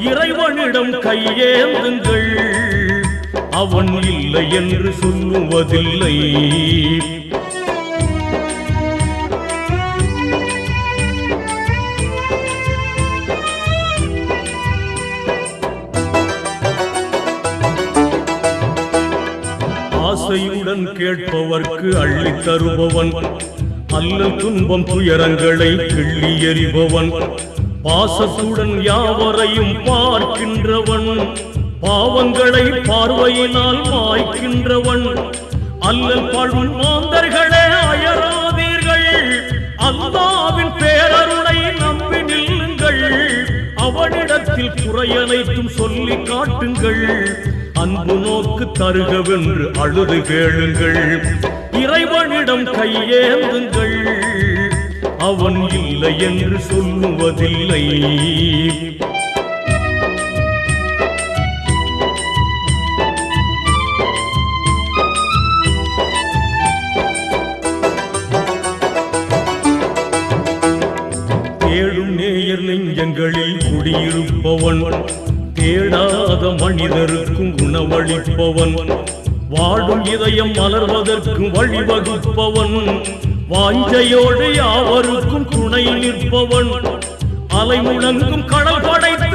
இறைவனிடம் கையேந்துங்கள், அவன் இல்லை என்று சொல்லுவதில்லை. ஆசையுடன் கேட்பவர்க்கு அள்ளி தருபவன், அல்லல் துன்பம் துயரங்களை கிள்ளி எறிபவன், பாசத்துடன் யாவரையும் பார்க்கின்றவன், பாவங்களை பார்வையினால் மாய்க்கின்றவன், அல்லல் பழும் மாந்தர்களே அயராதீர்கள், அல்லாஹ்வின் பேரருளை நம்பி நில்லுங்கள், அவனிடத்தில் குறையனைத்தும் சொல்லி காட்டுங்கள், அன்பு நோக்கு தருகவென்று அழுது கேளுங்கள், இறைவனிடம் கையேந்துங்கள், அவன் இல்லை என்று சொல்லுவதில்லை. தேடும் நேயர் நெஞ்சங்களில் குடியிருப்பவன், தேடாத மனிதருக்கும் உணவளிப்பவன், வாடும் இதயம் மலர்வதற்கு வழிவகுப்பவன், வாஞ்சையோடு யாவருக்கும் துணை நிற்பவன், அலை முழங்கும் கடல் படைத்து